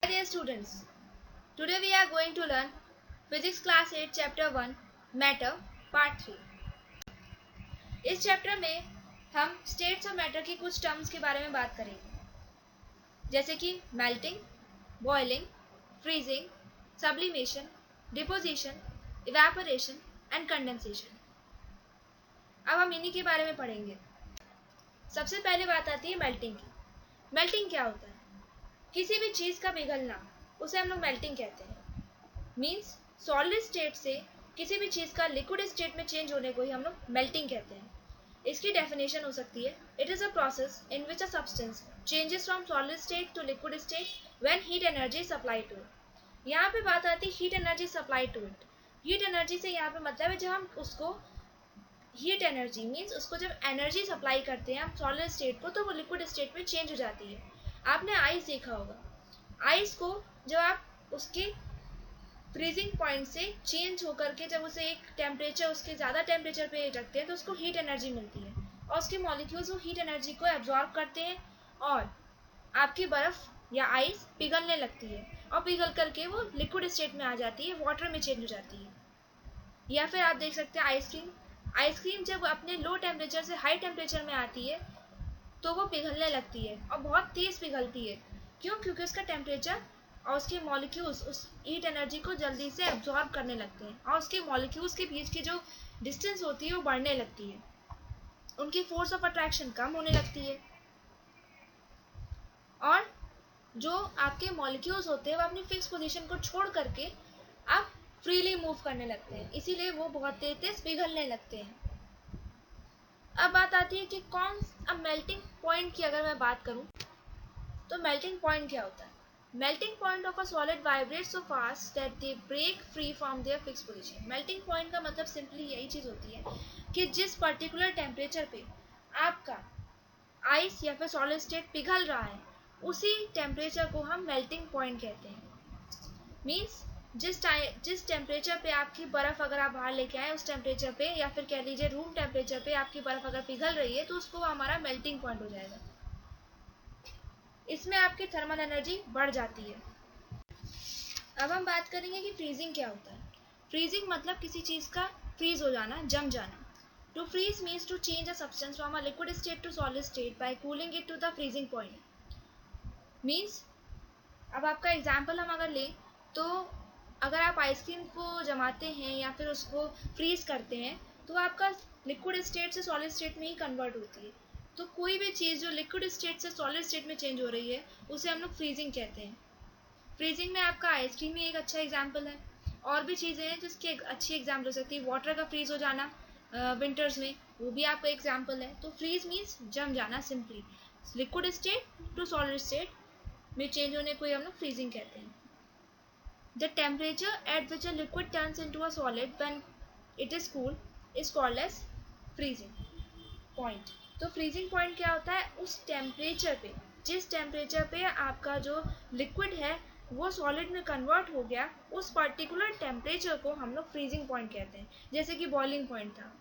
Hi dear students, today we are going to learn Physics Class 8 Chapter 1 Matter Part 3. इस chapter में हम states of matter की कुछ terms के बारे में बात करेंगे, जैसे कि melting, boiling, freezing, sublimation, deposition, evaporation and condensation. अब हम इन्हीं के बारे में पढ़ेंगे. सबसे पहले बात आती है मेल्टिंग की. मेल्टिंग क्या होता है? किसी भी चीज़ का पिघलना, उसे हम लोग मेल्टिंग कहते हैं. मीन्स सॉलिड स्टेट से किसी भी चीज़ का लिक्विड स्टेट में चेंज होने को ही हम लोग मेल्टिंग कहते हैं. इसकी डेफिनेशन हो सकती है, it is a process in which a substance changes from solid state to liquid state when heat energy supply to it. यहाँ पे बात आती है heat energy supply to it. Heat energy से यहाँ पे मतलब है जब हम उसको हीट एनर्जी मीन्स उसको जब एनर्जी सप्लाई करते हैं हम सॉलिड स्टेट को, तो वो लिक्विड स्टेट में चेंज हो जाती है. आपने आइस देखा होगा. आइस को जब आप उसके फ्रीजिंग पॉइंट से चेंज होकर के जब उसे एक टेम्परेचर उसके ज़्यादा टेम्परेचर पे रखते हैं तो उसको हीट एनर्जी मिलती है और उसके मॉलिक्यूल्स वो हीट एनर्जी को एब्जॉर्ब करते हैं और आपकी बर्फ़ या आइस पिघलने लगती है और पिघल करके वो लिक्विड स्टेट में आ जाती है, वाटर में चेंज हो जाती है. या फिर आप देख सकते हैं आइसक्रीम. आइसक्रीम जब अपने लो टेम्परेचर से हाई टेम्परेचर में आती है तो वो पिघलने लगती है और बहुत तेज़ पिघलती है. क्यों? क्योंकि उसका टेम्परेचर और उसके मॉलिक्यूल्स उस हीट एनर्जी को जल्दी से एब्जॉर्ब करने लगते हैं और उसके मॉलिक्यूल्स के बीच की जो डिस्टेंस होती है वो बढ़ने लगती है, उनकी फोर्स ऑफ अट्रैक्शन कम होने लगती है और जो आपके मॉलिक्यूल्स होते हैं वो अपनी फिक्स पोजीशन को छोड़ करके आप फ्रीली मूव करने लगते हैं, इसीलिए वो बहुत तेज तेज पिघलने लगते हैं. अब बात आती है कि अब मेल्टिंग पॉइंट की अगर मैं बात करूं तो मेल्टिंग पॉइंट क्या होता है? Melting point of a solid vibrates so fast that they break free from their fixed position. Melting point का मतलब सिंपली यही चीज़ होती है कि जिस पर्टिकुलर टेम्परेचर पे आपका आइस या फिर सॉलिड स्टेट पिघल रहा है उसी टेम्परेचर को हम मेल्टिंग पॉइंट कहते हैं. मीन्स जिस टेम्परेचर पे आपकी बर्फ़ अगर आप बाहर लेके आए उस टेम्परेचर पे या फिर कह लीजिए रूम टेम्परेचर पे आपकी बर्फ़ अगर पिघल रही है तो उसको हमारा मेल्टिंग पॉइंट हो जाएगा. इसमें आपकी थर्मल एनर्जी बढ़ जाती है. अब हम बात करेंगे कि फ्रीजिंग क्या होता है. फ्रीजिंग मतलब किसी चीज़ का फ्रीज हो जाना, जम जाना. To freeze means to change a substance from a liquid state to solid state by cooling it to the freezing point. Means अब आपका एग्जाम्पल हम अगर लें तो अगर आप आइसक्रीम को जमाते हैं या फिर उसको फ्रीज करते हैं तो आपका लिक्विड स्टेट से सॉलिड स्टेट में ही कन्वर्ट होती है. तो कोई भी चीज़ जो लिक्विड स्टेट से सॉलिड स्टेट में चेंज हो रही है उसे हम लोग फ्रीजिंग कहते हैं. फ्रीजिंग में आपका आइसक्रीम ही एक अच्छा एग्जाम्पल है. और भी चीज़ें हैं जिसकी एक अच्छी एग्जाम्पल हो सकती है. वाटर का फ्रीज हो जाना विंटर्स में, वो भी आपका एग्जाम्पल है. तो फ्रीज मीन्स जम जाना simply. Liquid state to solid state में चेंज होने को ही हम लोग फ्रीजिंग कहते हैं. The temperature at which a liquid turns into a solid when it is cool is called as freezing point. तो फ्रीजिंग पॉइंट क्या होता है? उस टेम्परेचर पे, जिस टेम्परेचर पे आपका जो लिक्विड है वो सॉलिड में कन्वर्ट हो गया, उस पर्टिकुलर टेम्परेचर को हम लोग फ्रीजिंग पॉइंट कहते हैं. जैसे कि बॉइलिंग पॉइंट था,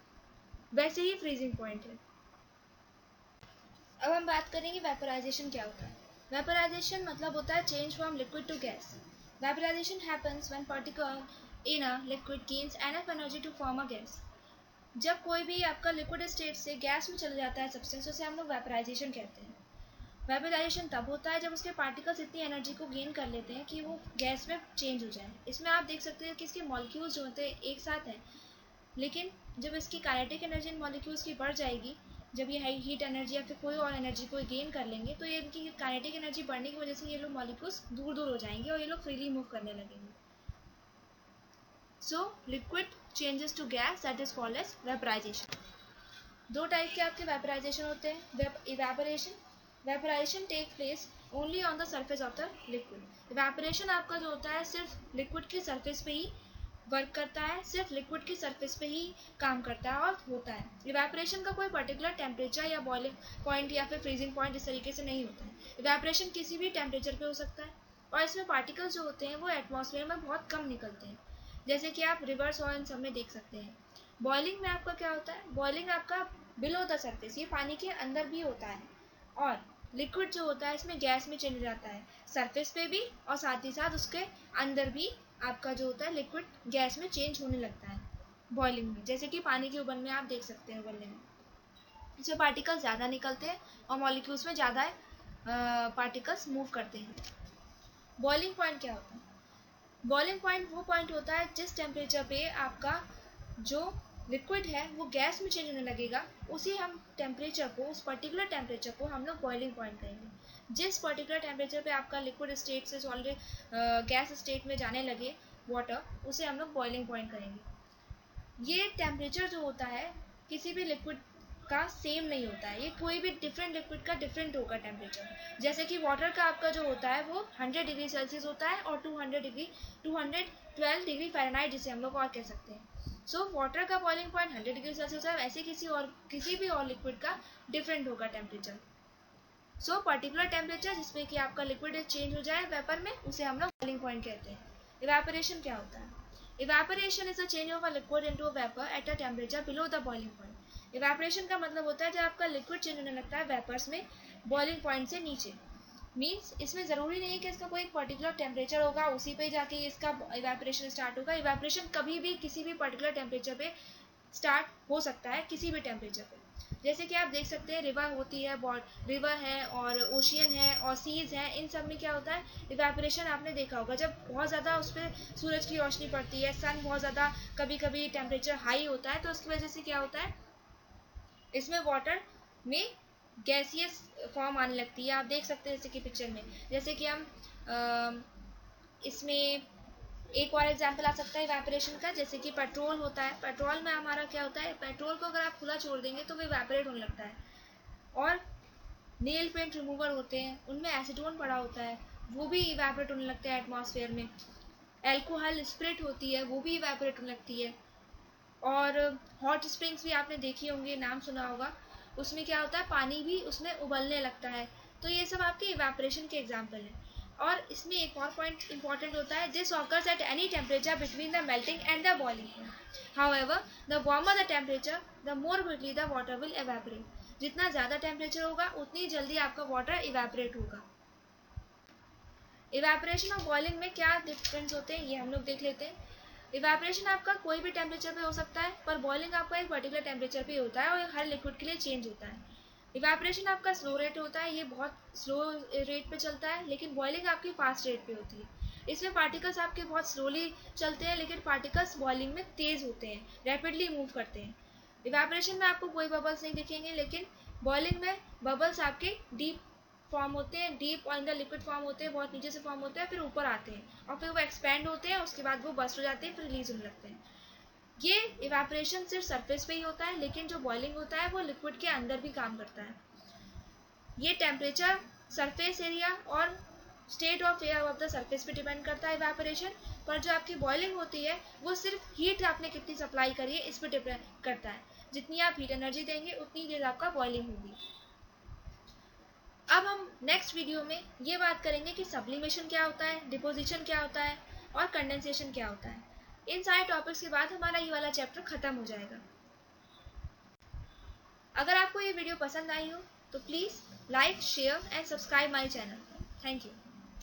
वैसे ही फ्रीजिंग पॉइंट है. अब हम बात करेंगे वेपराइजेशन क्या होता है. वेपराइजेशन मतलब होता है change from liquid to gas. Vaporization happens when particle in a liquid gains enough energy to form a gas. जब कोई भी आपका लिक्विड स्टेट से गैस में चला जाता है सब्सटेंस, उसे हम लोग वेपराइजेशन कहते हैं. वेपराइजेशन तब होता है जब उसके पार्टिकल्स इतनी एनर्जी को गेन कर लेते हैं कि वो गैस में चेंज हो जाए. इसमें आप देख सकते हैं कि इसके मॉलिक्यूल्स जो होते हैं एक साथ हैं, लेकिन जब इसकी काइनेटिक एनर्जी इन मॉलिक्यूल्स की बढ़ जाएगी, जब ये हीट एनर्जी या फिर कोई और एनर्जी को गेन कर लेंगे तो ये इनकी काइनेटिक एनर्जी बढ़ने की वजह से ये लोग मॉलिक्यूल्स दूर दूर हो जाएंगे और ये लोग फ्रीली मूव करने लगेंगे. So liquid changes to gas, that is called as vaporization. दो टाइप के आपके वेपराइजेशन होते हैं. Evaporation. Vaporization take place only on the surface of the liquid. Evaporation आपका जो होता है सिर्फ लिक्विड के सरफेस पे ही वर्क करता है, सिर्फ लिक्विड की सरफेस पे ही काम करता है और होता है. इवेपोरेशन का कोई पर्टिकुलर टेम्परेचर या बॉइलिंग पॉइंट या फिर फ्रीजिंग पॉइंट इस तरीके से नहीं होता है. इवेपोरेशन किसी भी टेम्परेचर पे हो सकता है और इसमें पार्टिकल्स जो होते हैं वो एटमॉस्फेयर में बहुत कम निकलते हैं, जैसे कि आप रिवर्स और इन सब में देख सकते हैं. बॉइलिंग में आपका क्या होता है? बॉइलिंग आपका बिलो द सरफेस, ये पानी के अंदर भी होता है और लिक्विड जो होता है इसमें गैस में चेंज हो जाता है, सरफेस पे भी और साथ ही साथ उसके अंदर भी आपका जो होता है लिक्विड गैस में चेंज होने लगता है बॉइलिंग में। जैसे कि पानी के उबलने में आप देख सकते हैं, उबलने में इसमें पार्टिकल्स ज़्यादा निकलते हैं और मॉलिक्यूल्स में ज़्यादा पार्टिकल्स मूव करते हैं। बॉइलिंग पॉइंट क्या होता है? बॉइलिंग पॉइंट वो पॉइंट होता है जिस टेम्परेचर पे आपका जो लिक्विड है वो गैस में चेंज होने लगेगा, उसी हम टेम्परेचर को, उस पर्टिकुलर टेम्परेचर को हम लोग बॉइलिंग पॉइंट कहेंगे। जिस पर्टिकुलर टेम्परेचर पे आपका लिक्विड स्टेट से सॉलिड गैस स्टेट में जाने लगे वाटर, उसे हम लोग बॉइलिंग पॉइंट करेंगे। ये टेम्परेचर जो होता है किसी भी लिक्विड का सेम नहीं होता है, ये कोई भी डिफरेंट लिक्विड का डिफरेंट होगा टेम्परेचर। जैसे कि वाटर का आपका जो होता है वो 100 डिग्री सेल्सियस होता है और 212 डिग्री फ़ारेनहाइट जिसे हम लोग और कह सकते हैं। सो वाटर का बॉइलिंग पॉइंट 100 डिग्री सेल्सियस है, वैसे किसी भी और लिक्विड का डिफरेंट होगा टेम्परेचर। सो पर्टिकुलर टेम्परेचर जिसमें कि आपका लिक्विड चेंज हो जाए वेपर में, उसे हम लोग बॉइलिंग पॉइंट कहते हैं। इवेपोरेशन क्या होता है? Evaporation is a change of a liquid into a vapour at a temperature below the boiling point. Evaporation का मतलब होता है जब आपका लिक्विड चेंज होने लगता है वेपर्स में बॉइलिंग पॉइंट से नीचे। मीन्स इसमें ज़रूरी नहीं है कि इसका कोई एक पर्टिकुलर टेम्परेचर होगा उसी पे जाके इसका इवेपोरेशन स्टार्ट होगा। इवेपोरेशन कभी भी किसी भी पर्टिकुलर टेम्परेचर पे स्टार्ट हो सकता है, किसी भी टेम्परेचर पे। जैसे कि आप देख सकते हैं रिवर होती है, रिवर है और ओशियन है और सीज है, इन सब में क्या होता है इवेपोरेशन आपने देखा होगा। जब बहुत ज़्यादा उस पर सूरज की रोशनी पड़ती है, सन बहुत ज़्यादा, कभी कभी टेम्परेचर हाई होता है, तो उसकी वजह से क्या होता है इसमें वाटर में गैसियस फॉर्म आने लगती है। आप देख सकते हैं जैसे कि पिक्चर में, जैसे कि हम इसमें एक और एग्जांपल आ सकता है इवेपोरेशन का, जैसे कि पेट्रोल होता है। पेट्रोल में हमारा क्या होता है, पेट्रोल को अगर आप खुला छोड़ देंगे तो वो इवेपोरेट होने लगता है। और नेल पेंट रिमूवर होते हैं, उनमें एसीटोन पड़ा होता है, वो भी इवेपोरेट होने लगता है एटमॉस्फेयर में। एल्कोहल स्प्रिट होती है, वो भी इवेपोरेट होने लगती है। और हॉट स्प्रिंग्स भी आपने देखी होंगी, नाम सुना होगा, उसमें क्या होता है पानी भी उसमें उबलने लगता है। तो ये सब आपके इवेपोरेशन के एग्जाम्पल हैं। और इसमें एक और पॉइंट इंपॉर्टेंट होता है, this occurs at any temperature between the melting and the boiling point. However the warmer the temperature the more quickly the water will evaporate. जितना ज़्यादा टेम्परेचर होगा उतनी जल्दी आपका वाटर इवेपोरेट होगा। इवेपोरेशन और बॉइलिंग में क्या डिफरेंस होते हैं ये हम लोग देख लेते हैं। इवेपोरेशन आपका कोई भी टेम्परेचर पे हो सकता है, पर बॉइलिंग आपका एक पर्टिकुलर टेम्परेचर पे होता है और हर लिक्विड के लिए चेंज होता है। इवेपोरेशन आपका स्लो रेट होता है, ये बहुत स्लो रेट पे चलता है, लेकिन बॉइलिंग आपकी फास्ट रेट पे होती है। इसमें पार्टिकल्स आपके बहुत स्लोली चलते हैं, लेकिन पार्टिकल्स बॉइलिंग में तेज़ होते हैं, रैपिडली मूव करते हैं। इवेपोरेशन में आपको कोई बबल्स नहीं दिखेंगे, लेकिन बॉइलिंग में बबल्स आपके डीप फॉर्म होते हैं, डीप और इन द लिक्विड फॉर्म होते हैं, बहुत नीचे से फॉर्म होते हैं, फिर ऊपर आते हैं और फिर वो एक्सपैंड होते हैं, उसके बाद वो बस्ट हो जाते हैं, फिर रिलीज होने लगते हैं। ये इवेपोरेशन सिर्फ सरफेस पे ही होता है, लेकिन जो बॉइलिंग होता है वो लिक्विड के अंदर भी काम करता है। ये टेम्परेचर, सरफेस एरिया और state of air of the surface पे डिपेंड करता है इवेपोरेशन। पर जो आपकी बॉइलिंग होती है वो सिर्फ हीट आपने कितनी सप्लाई करी है इस पर डिपेंड करता है। जितनी आप हीट एनर्जी देंगे उतनी देर आपका बॉइलिंग होगी। अब हम नेक्स्ट वीडियो में ये बात करेंगे कि सब्लिमेशन क्या होता है, डिपोजिशन क्या होता है और कंडेंसेशन क्या होता है। इन सारे टॉपिक्स के बाद हमारा ये वाला चैप्टर खत्म हो जाएगा। अगर आपको ये वीडियो पसंद आई हो तो please like, share and subscribe my channel. Thank you.